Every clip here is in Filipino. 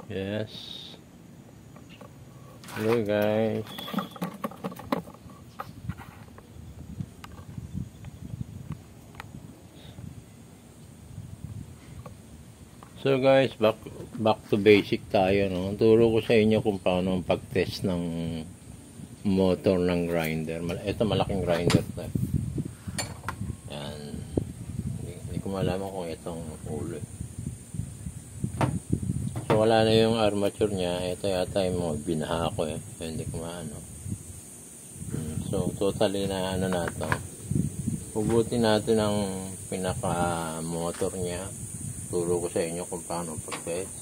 Yes. Hello guys. So guys, back to basic tayo, no. Turo ko sa inyo kung paano ang pag-test ng motor ng grinder. Ito malaking grinder to. Yan. Hindi ko malaman kung itong ulo. So wala na yung armature niya. Ito yata yung mga binaha ko eh. So, hindi ko maano. So totally na ano na to. Hugutin natin ang pinaka motor niya. Turo ko sa inyo kung paano pag-test.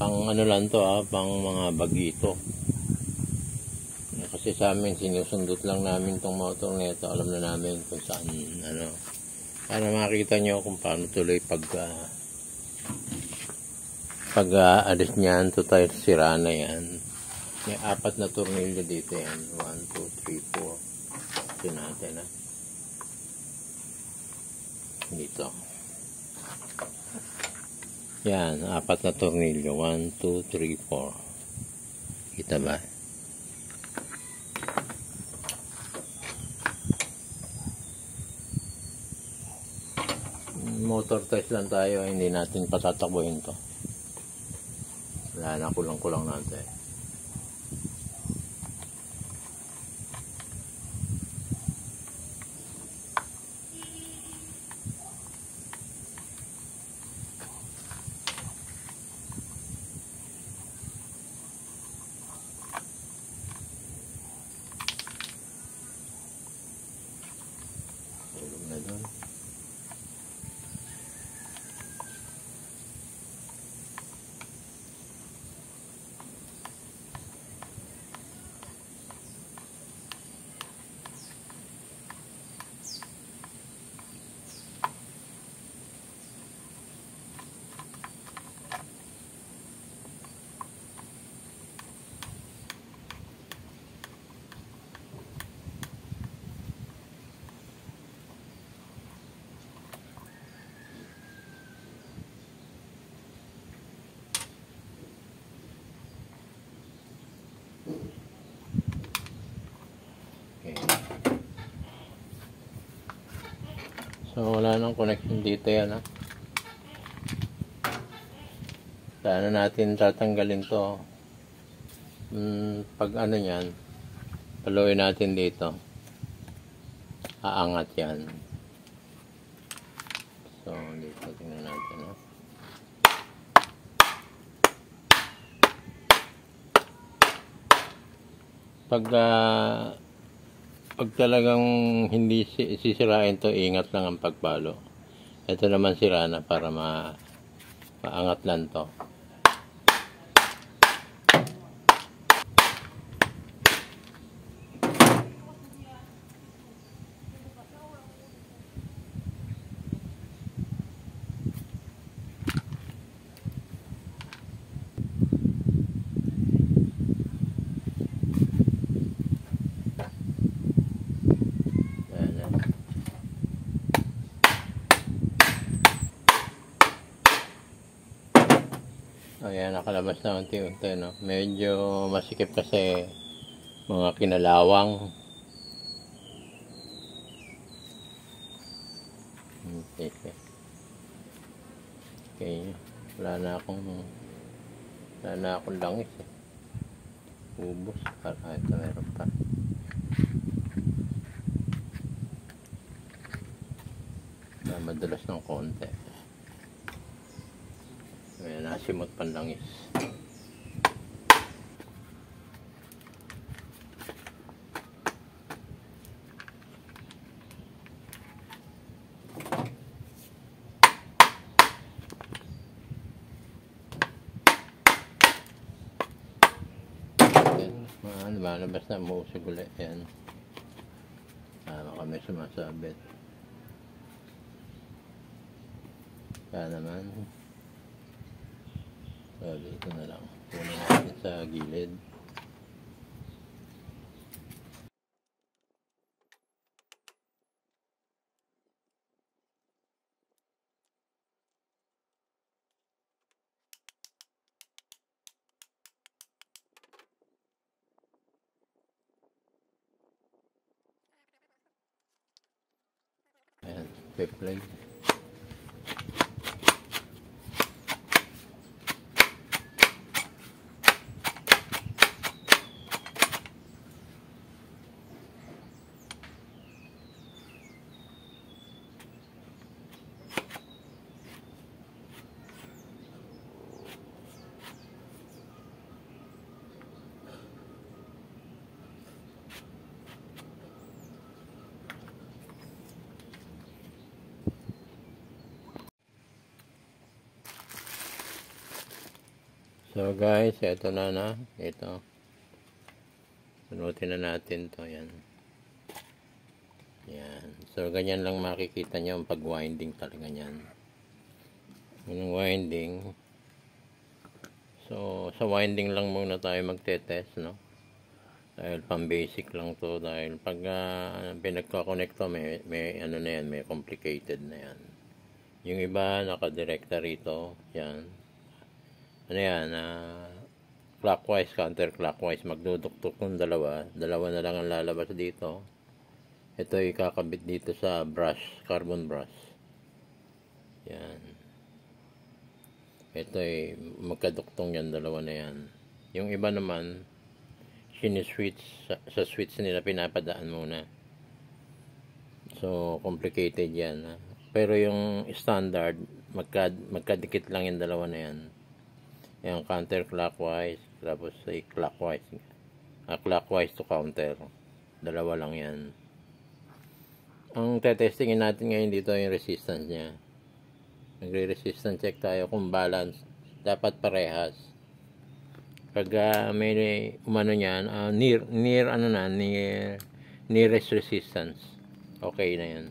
Pang ano lang to pang mga bagito. Kasi sa amin sinusundot lang namin tong motor nito. Alam na namin kung saan ano. Para makita nyo kung paano tuloy pag alis niyan, total sira na yan. May 4 na tornilyo dito yan. 1, 2, 3, 4. Ito natin dito. Yan, 4 na tornilyo. 1, 2, 3, 4. Kita ba? Motor test lang tayo. Hindi natin patatakbuhin to. Wala na, kulang-kulang natin. Na doon. So wala nang connection dito yan Paano natin tatanggalin to? Pag ano yan, paluin natin dito. Aangat yan. So dito tingnan natin Pag talagang hindi sisirain to, ingat lang ang pagpalo. Ito naman sira na para maangat lang to. Ayan, nakalabas na unti-unti, no? Medyo masikip kasi mga kinalawang. Okay. Wala na akong langis Ubos. Ito meron pa. Madalas ng konti. Ayan, nasimot panlangis. Malabas na, mausog ulit yan. Kami sumasabit. Kaya naman dito na lang kunin natin sa gilid. Pe-play. So guys, ito na. Ito. Sunutin na natin to. Yan. Yan. So ganyan lang makikita nyo ang pag-winding talaga yan. Yung winding. So sa winding lang muna tayo magte-test, no? Dahil pang-basic lang to. Dahil pag pinagka-connect to, may ano na yan, may complicated na yan. Yung iba, nakadirekta rito. Yan. Ano yan, clockwise, counterclockwise, magduduktok ng dalawa na lang ang lalabas dito. Ito ikakabit dito sa brush, carbon brush. Yan. Ito ay magkaduktong yan, dalawa na yan. Yung iba naman, siniswitch, sa switch nila pinapadaan muna. So, complicated yan. Pero yung standard, magkadikit lang yung dalawa na yan. Yung counterclockwise, tapos ay clockwise. Clockwise to counter. Dalawa lang yan. Ang tetestingin natin ngayon dito yung resistance niya. Nagre-resistance check tayo kung balance. Dapat parehas. Pag may umano niyan, nearest resistance. Okay na yan.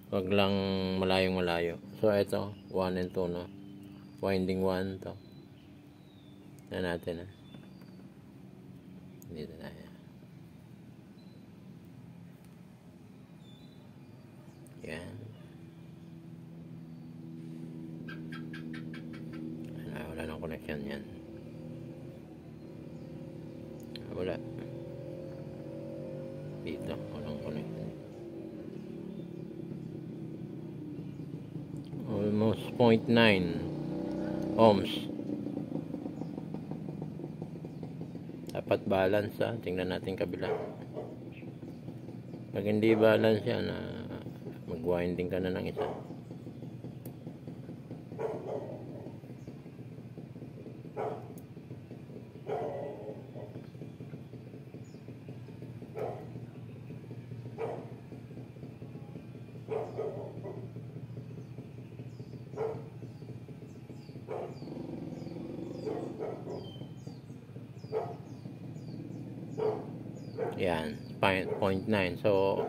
Wag lang malayong-malayo. So ito, 1 and 2 no. Winding 1 to. Na natin dito na yan. Wala nang connection yan. Wala dito, walang connection. Almost 0.9 ohms. Dapat balance tingnan natin kabila. Pag hindi balance yan, mag-winding ka na ng isa. Yan, 0.9. So,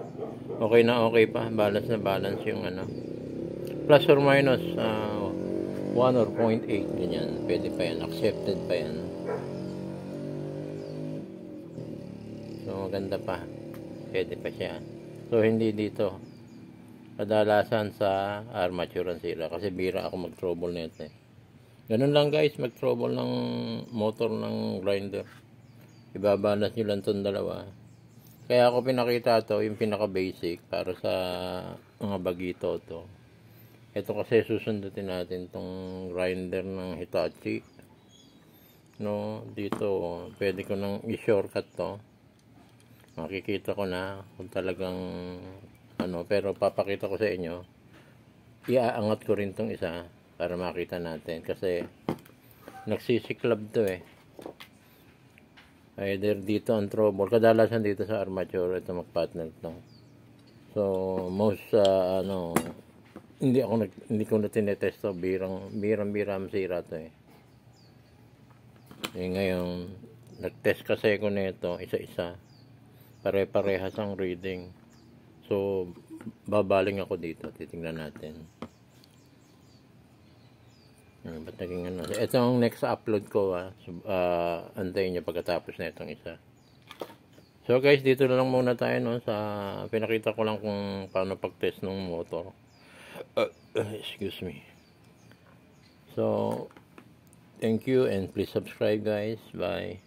okay na okay pa. Balance na balance yung ano. Plus or minus 1 or 0.8. Ganyan. Pwede pa yan. Accepted pa yan. So, maganda pa. Pwede pa siya. So, hindi dito. Kadalasan sa armature ang sira. Kasi bira ako mag-trouble nito eh. Ganun lang guys, mag-trouble ng motor ng grinder. Ibabalance nyo lang itong dalawa. Kaya ako pinakita to yung pinaka-basic para sa mga bagito to. Ito kasi susundutin natin tong grinder ng Hitachi. No, dito pwede ko nang i-shortcut to. Makikita ko na kung talagang ano, pero papakita ko sa inyo. Iaangat ko rin tong isa para makita natin kasi nagsisiklab to eh. Either dito ang trouble, kadalasan dito sa armature ito mag-partner to. So most hindi ko na tinetest to, birang masira to eh. Ngayon nag-test kasi ko nito isa-isa. Pare-parehas ang reading. So babaling ako dito, titingnan natin. Ba't naging ano? Ito ang next upload ko antayin nyo pagkatapos na itong isa. So guys, dito na lang muna tayo no, sa pinakita ko lang kung paano pag-test ng motor. Excuse me. So thank you and please subscribe guys. Bye.